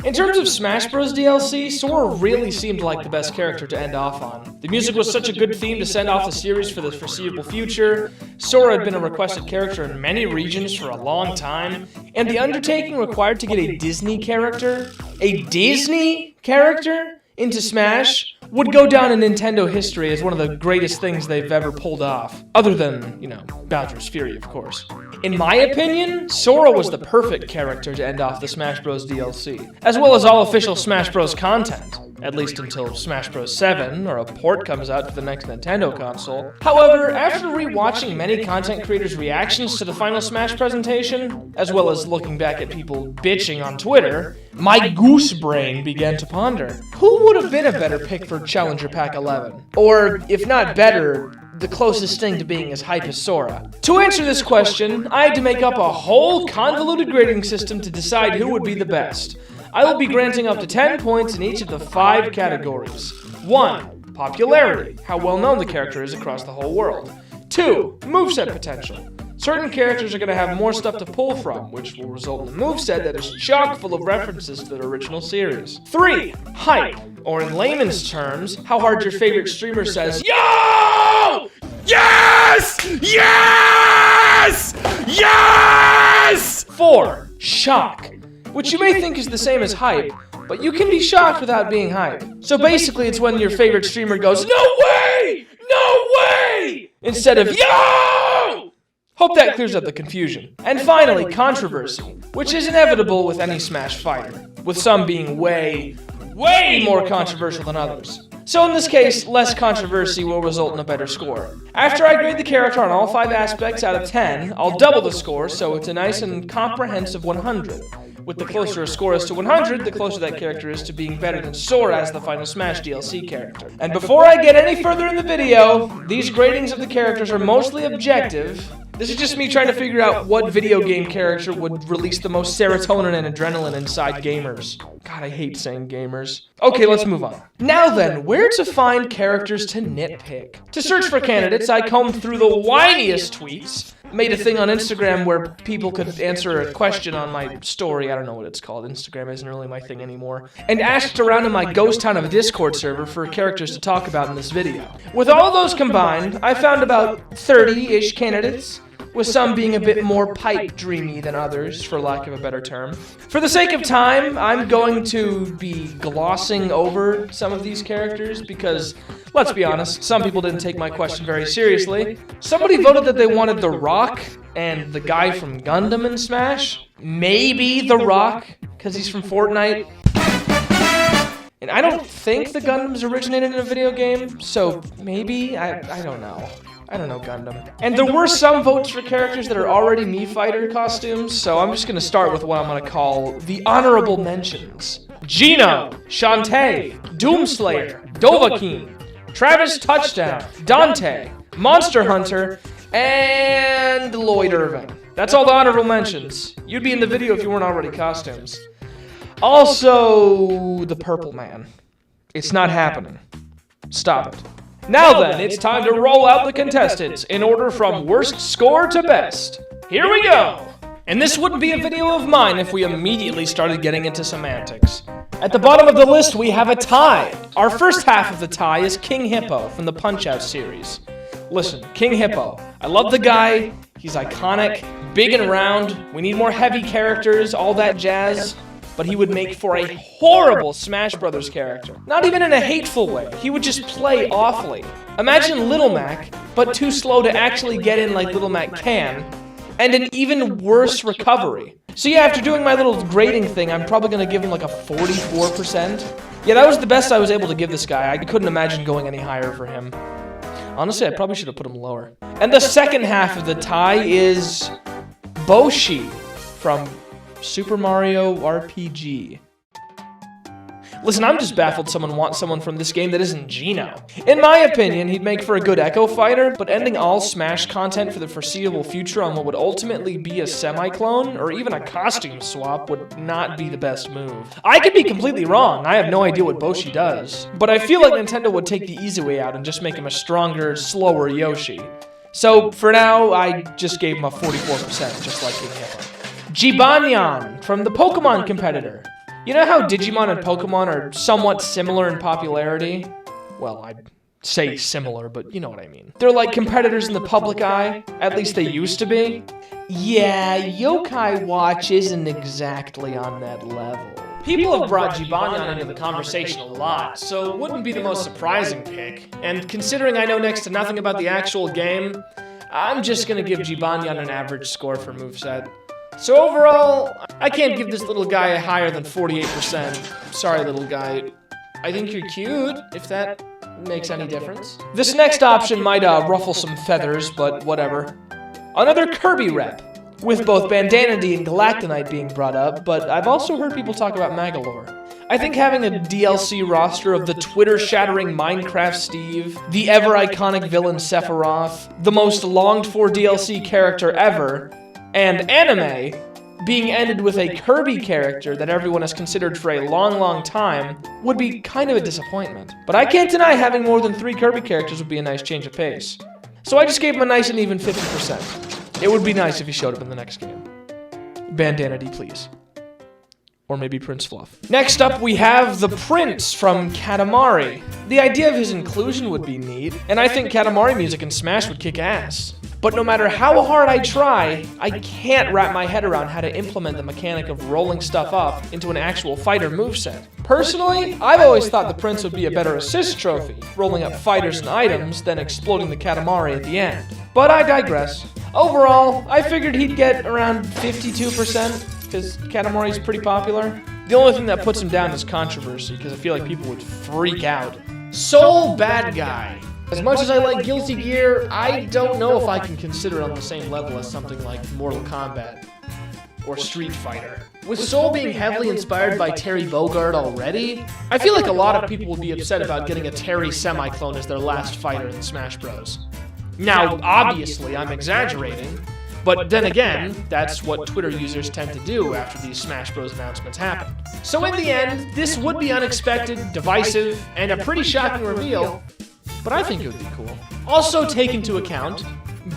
In terms of Smash Bros. DLC, Sora really seemed like the best character to end off on. The music was such a good theme to send off the series for the foreseeable future, Sora had been a requested character in many regions for a long time, and the undertaking required to get a Disney character into Smash would go down in Nintendo history as one of the greatest things they've ever pulled off. Other than, Bowser's Fury, of course. In my opinion, Sora was the perfect character to end off the Smash Bros. DLC, as well as all official Smash Bros. Content, at least until Smash Bros. 7, or a port comes out to the next Nintendo console. However, after rewatching many content creators' reactions to the final Smash presentation, as well as looking back at people bitching on Twitter, my goose brain began to ponder. Who would have been a better pick for Challenger Pack 11? Or, if not better, the closest thing to being as hype as Sora? To answer this question, I had to make up a whole convoluted grading system to decide who would be the best. I will be granting up to 10 points in each of the 5 categories. 1. Popularity, how well known the character is across the whole world. 2. Moveset potential. Certain characters are going to have more stuff to pull from, which will result in a moveset that is chock full of references to the original series. 3. Hype, or in layman's terms, how hard your favorite streamer says, "Yo! Yes! Yes! Yes!" 4. Shock, which you may think is the same as hype, but you can be shocked without being hype. So basically it's when your favorite streamer goes, "No way! No way!" instead of, "Yo!" Hope that clears up the confusion. And finally, controversy, which is inevitable with any Smash fighter, with some being way more controversial than others. So in this case, less controversy will result in a better score. After I grade the character on all 5 aspects out of 10, I'll double the score so it's a nice and comprehensive 100. With the closer a score is to 100, the closer that character is to being better than Sora as the final Smash DLC character. And before I get any further in the video, these gradings of the characters are mostly objective. This is just me trying to figure out what video game character would release the most serotonin and adrenaline inside gamers. God, I hate saying gamers. Okay, let's move on. Now then, where to find characters to nitpick? To search for candidates, I combed through the whiniest tweets, made a thing on Instagram where people could answer a question on my story. I don't know what it's called. Instagram isn't really my thing anymore. And asked around in my ghost town of a Discord server for characters to talk about in this video. With all of those combined, I found about 30-ish candidates, with some being a bit more pipe dreamy than others, for lack of a better term. For the sake of time, I'm going to be glossing over some of these characters because, let's be honest, some people didn't take my question very seriously. Somebody voted that they wanted The Rock and the guy from Gundam in Smash. Maybe The Rock, because he's from Fortnite. And I don't think the Gundams originated in a video game, so maybe, I don't know. I don't know Gundam. And there were some votes for characters that are already Mii Fighter costumes, so I'm just gonna start with what I'm gonna call the honorable mentions. Gino, Shantae, Doomslayer, Dovahkiin, Travis Touchdown, Dante, Monster Hunter, and Lloyd Irving. That's all the honorable mentions. You'd be in the video if you weren't already costumes. Also, the Purple Man. It's not happening. Stop it. Now then, it's time to roll out the contestants in order from worst score to best. Here we go! And this wouldn't be a video of mine if we immediately started getting into semantics. At the bottom of the list, we have a tie. Our first half of the tie is King Hippo from the Punch-Out series. Listen, King Hippo. I love the guy. He's iconic, big and round. We need more heavy characters, all that jazz. But he would make for a horrible Smash Brothers character. Not even in a hateful way. He would just play awfully. Imagine Little Mac, but too slow to actually get in like Little Mac can, and an even worse recovery. So yeah, after doing my little grading thing, I'm probably gonna give him like a 44%. Yeah, that was the best I was able to give this guy. I couldn't imagine going any higher for him. Honestly, I probably should have put him lower. And the second half of the tie is Boshi from Super Mario RPG. Listen, I'm just baffled someone wants someone from this game that isn't Gino. In my opinion, he'd make for a good Echo fighter, but ending all Smash content for the foreseeable future on what would ultimately be a semi-clone, or even a costume swap, would not be the best move. I could be completely wrong, I have no idea what Boshi does, but I feel like Nintendo would take the easy way out and just make him a stronger, slower Yoshi. So, for now, I just gave him a 44%, just like King Hippo. Jibanyan from the Pokemon competitor. You know how Digimon and Pokemon are somewhat similar in popularity? Well, I'd say similar, but you know what I mean. They're like competitors in the public eye, at least they used to be. Yeah, Yokai Watch isn't exactly on that level. People have brought Jibanyan into the conversation a lot, so it wouldn't be the most surprising pick. And considering I know next to nothing about the actual game, I'm just gonna give Jibanyan an average score for moveset. So overall, I can't give this little guy a higher than 48%. Sorry, little guy. I think you're cute, if that makes any difference. This next option might ruffle some feathers, but whatever. Another Kirby rep, with both Bandanity and Galactonite being brought up, but I've also heard people talk about Magolor. I think having a DLC roster of the Twitter-shattering Minecraft Steve, the ever-iconic villain Sephiroth, the most longed-for DLC character ever, and anime being ended with a Kirby character that everyone has considered for a long, long time would be kind of a disappointment. But I can't deny having more than 3 Kirby characters would be a nice change of pace. So I just gave him a nice and even 50%. It would be nice if he showed up in the next game. Bandanity, please. Or maybe Prince Fluff. Next up, we have the Prince from Katamari. The idea of his inclusion would be neat, and I think Katamari music in Smash would kick ass. But no matter how hard I try, I can't wrap my head around how to implement the mechanic of rolling stuff up into an actual fighter moveset. Personally, I've always thought the Prince would be a better assist trophy, rolling up fighters and items, than exploding the Katamari at the end. But I digress. Overall, I figured he'd get around 52%, because Katamari's pretty popular. The only thing that puts him down is controversy, because I feel like people would freak out. Soul Bad Guy. As much as I like Guilty Gear, I don't know if I can consider it on the same level as something like Mortal Kombat or Street Fighter. With Soul being heavily inspired by Terry Bogard already, I feel like a lot of people would be upset about getting a Terry semi-clone as their last fighter in Smash Bros. Now, obviously, I'm exaggerating, but then again, that's what Twitter users tend to do after these Smash Bros announcements happen. So in the end, this would be unexpected, divisive, and a pretty shocking reveal, but I think it would be cool. Also take into account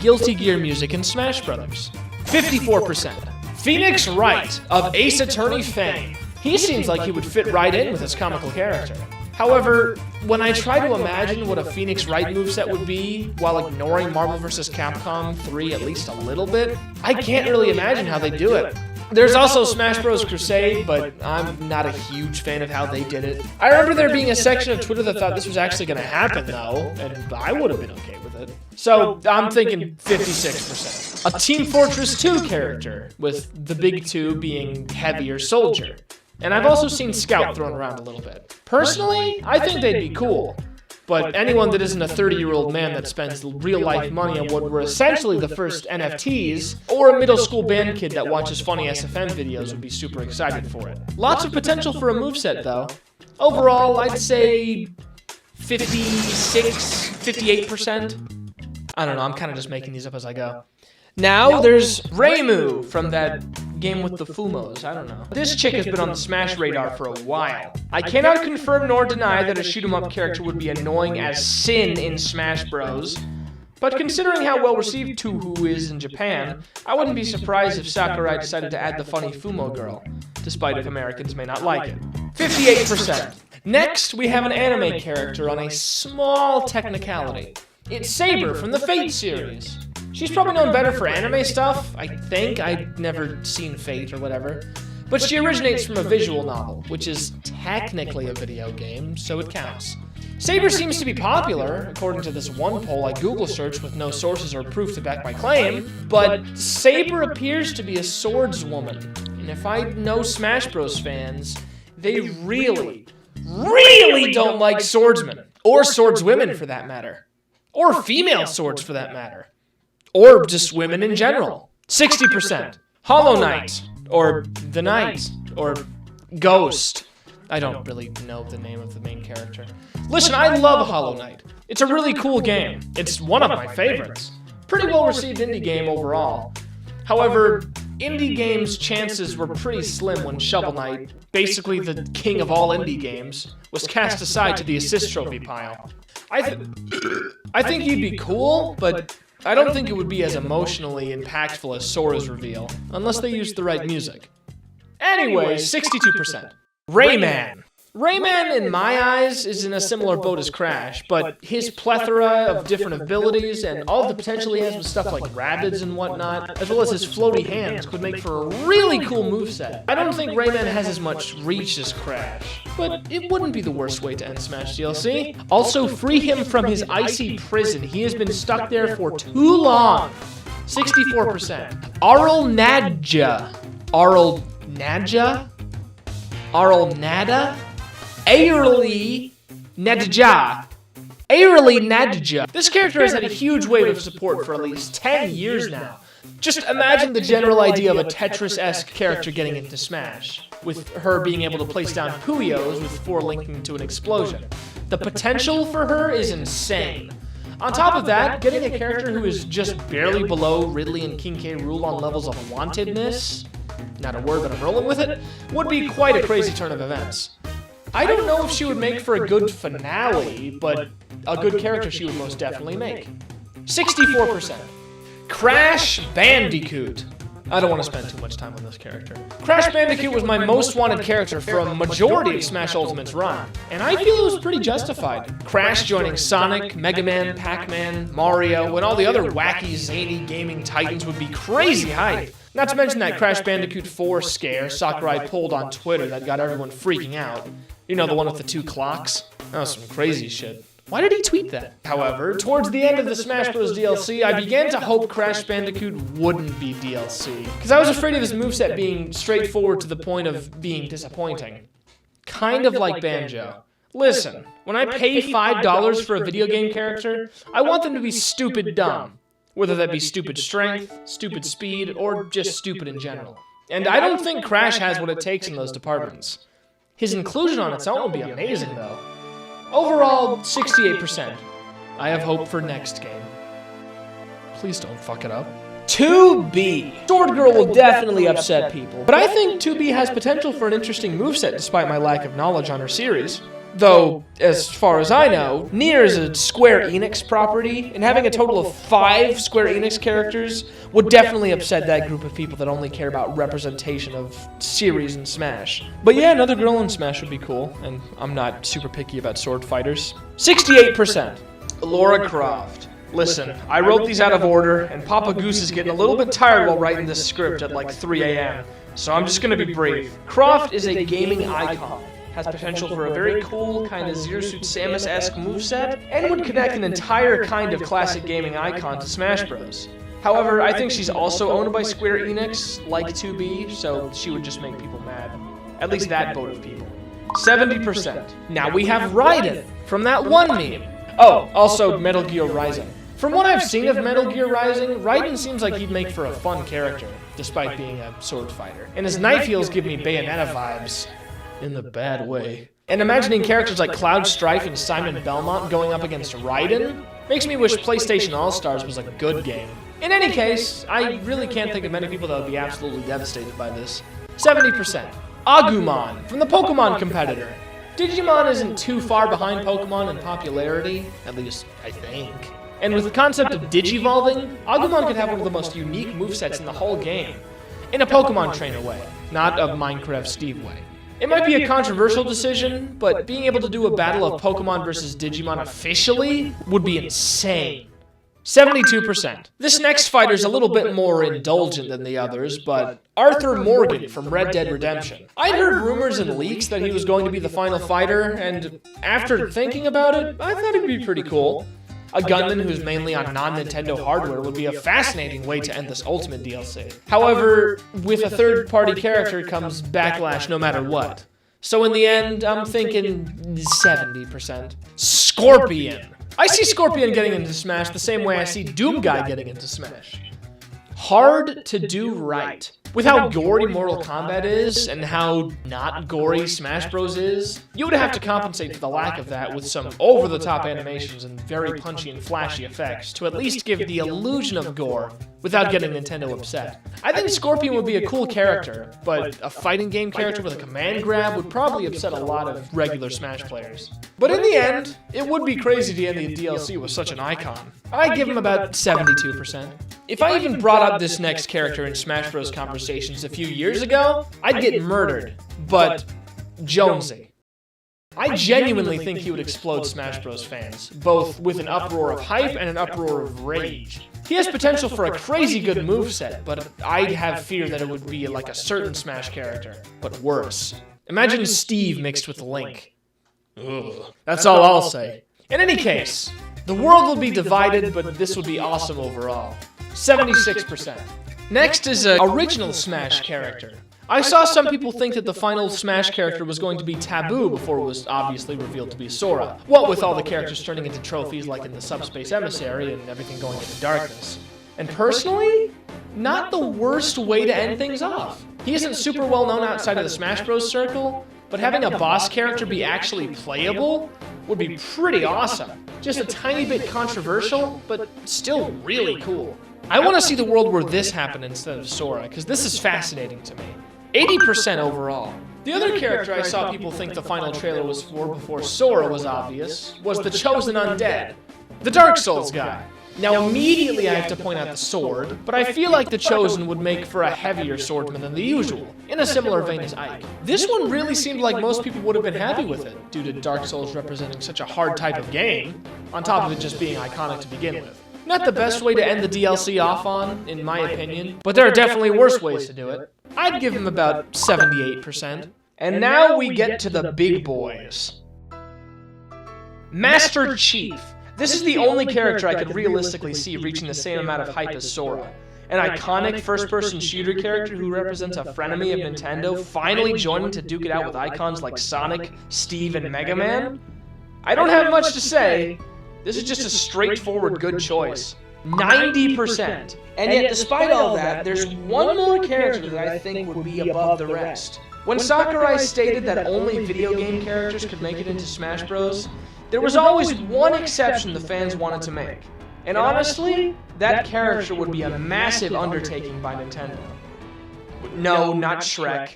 Guilty Gear music in Smash Bros. 54%. Phoenix Wright of Ace Attorney fame. He seems like he would fit right in with his comical character. However, when I try to imagine what a Phoenix Wright moveset would be, while ignoring Marvel vs. Capcom 3 at least a little bit, I can't really imagine how they do it. There's also Smash Bros. Crusade, but I'm not a huge fan of how they did it. I remember there being a section of Twitter that thought this was actually going to happen, though, and I would have been okay with it. So I'm thinking 56%. A Team Fortress 2 character, with the big two being Heavy or Soldier. And I've also seen Scout thrown around a little bit. Personally, I think they'd be cool. But anyone that isn't a 30-year-old man that spends real-life money on what were essentially the first NFTs, or a middle school band kid that watches funny SFM videos would be super excited for it. Lots of potential for a moveset, though. Overall, I'd say 56, 58%. I don't know, I'm kind of just making these up as I go. Now there's Reimu from that game with the Fumos, I don't know. This chick has been on the Smash radar for a while. I cannot confirm nor deny that a shoot-'em-up character would be annoying as sin in Smash Bros. But considering how well received Touhou is in Japan, I wouldn't be surprised if Sakurai decided to add the funny Fumo girl, despite if Americans may not like it. 58%. Next, we have an anime character on a small technicality. It's Saber from the Fate series. She's probably known better for anime stuff, I think. I've never seen Fate or whatever. But she originates from a visual novel, which is technically a video game, so it counts. Saber seems to be popular, according to this one poll I Google searched with no sources or proof to back my claim, but Saber appears to be a swordswoman. And if I know Smash Bros. Fans, they really don't like swordsmen. Or swordswomen, for that matter. Or female swords, for that matter. Or just women in general. 60%. Hollow Knight. Or The Knight. Or Ghost. I don't really know the name of the main character. Listen, I love Hollow Knight. It's a really cool game. It's one of my favorites. Pretty well received indie game overall. However, indie games' chances were pretty slim when Shovel Knight, basically the king of all indie games, was cast aside to the assist trophy pile. I think he'd be cool, but I don't think it would be as emotionally impactful as Sora's reveal, unless they used the right music. Anyway, 62%. Rayman. Rayman, in my eyes, is in a similar boat as Crash, but his plethora of different abilities and all the potential he has with stuff like Rabbids and whatnot, as well as his floaty hands, could make for a really cool moveset. I don't think Rayman has as much reach as Crash, but it wouldn't be the worst way to end Smash DLC. Also, free him from his icy prison. He has been stuck there for too long. 64%. Arl Nadja. Arl Nadja? Arl Nada? Aeriths Nadja. Aeriths Nadja. This character has had a huge wave of support for at least 10 years now. Just imagine the general idea of a Tetris-esque character getting into Smash, with her being able to place down Puyos with 4 linking to an explosion. The potential for her is insane. On top of that, getting a character who is just barely below Ridley and King K. Rool on levels of wantedness, not a word but I'm rolling with it, would be quite a crazy turn of events. I don't know if she would make for a good finale, but a good character she would most definitely make. 64%. Crash Bandicoot. I don't want to spend too much time on this character. Crash Bandicoot was my most wanted character for a majority of Smash Ultimate's run, and I feel it was pretty justified. Crash joining Sonic, Mega Man, Pac-Man, Mario, and all the other wacky, zany gaming titans would be crazy hype. Not to mention that Crash Bandicoot 4 scare Sakurai pulled on Twitter that got everyone freaking out. You know, the one with the 2 clocks? That was some crazy shit. Why did he tweet that? However, towards the end of the Smash Bros. DLC, I began to hope Crash Bandicoot wouldn't be DLC, because I was afraid of his moveset being straightforward to the point of being disappointing. Kind of like Banjo. Listen, when I pay $5 for a video game character, I want them to be stupid dumb. Whether that be stupid strength, stupid speed, or just stupid in general. And I don't think Crash has what it takes in those departments. His inclusion on its own would be amazing, though. Overall, 68%. I have hope for next game. Please don't fuck it up. 2B. Sword Girl will definitely upset people, but I think 2B has potential for an interesting moveset despite my lack of knowledge on her series. Though, as far as I know, Nier is a Square Enix property, and having a total of 5 Square Enix characters would definitely upset that group of people that only care about representation of series in Smash. But yeah, another girl in Smash would be cool, and I'm not super picky about sword fighters. 68%. Lara Croft. Listen, I wrote these out of order, and Papa Goose is getting a little bit tired while writing this script at like 3 a.m., so I'm just gonna be brief. Croft is a gaming icon. Has potential for a very cool, kind of Zero Suit Samus-esque moveset, and would connect an entire kind of classic gaming icon to Smash Bros. However, I think she's also owned by Square Enix, like 2B, so she would just make people mad. At least that boat of people. 70%. Now we have Raiden, from that one meme. Oh, also Metal Gear Rising. From what I've seen of Metal Gear Rising, Raiden seems like he'd make for a fun character, despite being a sword fighter. And his knife heels give me Bayonetta vibes. In the bad way. And imagining characters like Cloud Strife and Simon Belmont going up against Raiden makes me wish PlayStation All-Stars was a good game. In any case, I really can't think of many people that would be absolutely devastated by this. 70%. Agumon, from the Pokemon competitor. Digimon isn't too far behind Pokemon in popularity, at least I think. And with the concept of digivolving, Agumon could have one of the most unique movesets in the whole game. In a Pokemon trainer way, not a Minecraft Steve way. It might be a controversial decision, but being able to do a battle of Pokemon versus Digimon officially would be insane. 72%. This next fighter's a little bit more indulgent than the others, but Arthur Morgan from Red Dead Redemption. I'd heard rumors and leaks that he was going to be the final fighter, and after thinking about it, I thought it'd be pretty cool. A gunman who's mainly on non-Nintendo hardware would be a fascinating way to end this Ultimate DLC. However, with a third-party character comes backlash no matter what. So in the end, I'm thinking 70%. Scorpion. I see Scorpion getting into Smash the same way I see Doomguy getting into Smash. Hard to do right. With how gory Mortal Kombat is, and how not gory Smash Bros. Is, you would have to compensate for the lack of that with some over-the-top animations and very punchy and flashy effects to at least give the illusion of gore without getting Nintendo upset. I think Scorpion would be a cool character, but a fighting game character with a command grab would probably upset a lot of regular Smash players. But in the end, it would be crazy to end the DLC with such an icon. I'd give him about 72%. If I even brought up this next character in Smash Bros. Conversations a few years ago, I'd get murdered. But Jonesy. I genuinely think he would explode Smash Bros. Fans, both with an uproar of hype and an uproar of rage. He has potential for a crazy good moveset, but I'd have fear that it would be like a certain Smash character, but worse. Imagine Steve mixed with Link. Ugh. That's all I'll say. In any case, the world will be divided, but this would be awesome overall. 76%. Next is an original Smash character. I saw some people think that the final Smash character was going to be Taboo before it was obviously revealed to be Sora. What with all the characters turning into trophies like in the Subspace Emissary and everything going into darkness. And personally, not the worst way to end things off. He isn't super well known outside of the Smash Bros. Circle, but having a boss character be actually playable would be pretty awesome. Just a tiny bit controversial, but still really cool. I want to see the world where this happened instead of Sora, because this is fascinating to me. 80% overall. The other character I saw people think the final trailer was for before Sora was obvious was the Chosen Undead, the Dark Souls guy. Now immediately I have to point out the sword, but I feel like the Chosen would make for a heavier swordsman than the usual, in a similar vein as Ike. This one really seemed like most people would have been happy with it, due to Dark Souls representing such a hard type of game, on top of it just being iconic to begin with. Not the best way to end the DLC off on, in my opinion, but there are definitely worse ways to do it. I'd give him about 78%. And now we get to the big boys. Master Chief. This is the only character I could realistically see reaching the same amount of hype as Sora. An iconic first-person shooter character who represents a frenemy of Nintendo finally joining to duke it out with icons like Sonic, Steve, and Mega Man? I don't have much to say. This is just a straightforward good choice. 90%. And yet, despite all that, there's one more character that I think would be above the rest. When Sakurai stated that only video game characters could make it into Smash Bros., there was always one exception the fans wanted to make. And honestly, that character would be a massive undertaking by Nintendo. No, not Shrek.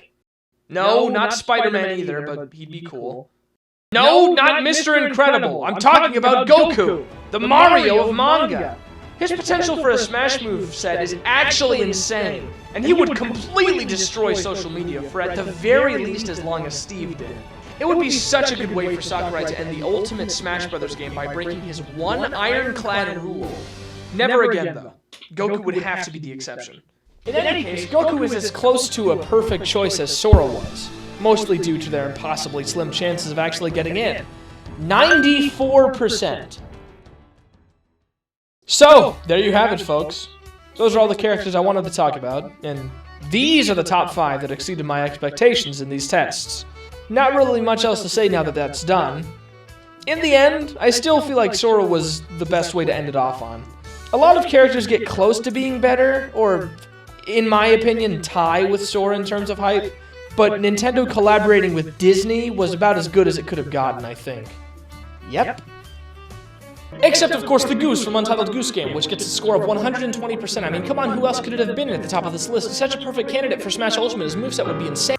No, not Spider-Man either, but he'd be cool. No, not Mr. Incredible. I'm talking about Goku, the Mario of manga. His potential for a Smash moveset is actually insane, and he would completely destroy social media for at the very least as long as Steve did. It would be such a good way for Sakurai to end the ultimate Smash Bros. Game by breaking his one ironclad rule. Never again, though. Goku would have to be the exception. In any case, Goku is as close to a perfect choice as Sora was, mostly due to their impossibly slim chances of actually getting in. 94%. So, there you have it, folks. Those are all the characters I wanted to talk about, and these are the top 5 that exceeded my expectations in these tests. Not really much else to say now that that's done. In the end, I still feel like Sora was the best way to end it off on. A lot of characters get close to being better, or, in my opinion, tie with Sora in terms of hype, but Nintendo collaborating with Disney was about as good as it could have gotten, I think. Yep. Except, of course, the Goose from Untitled Goose Game, which gets a score of 120%. I mean, come on, who else could it have been at the top of this list? Such a perfect candidate for Smash Ultimate, his moveset would be insane.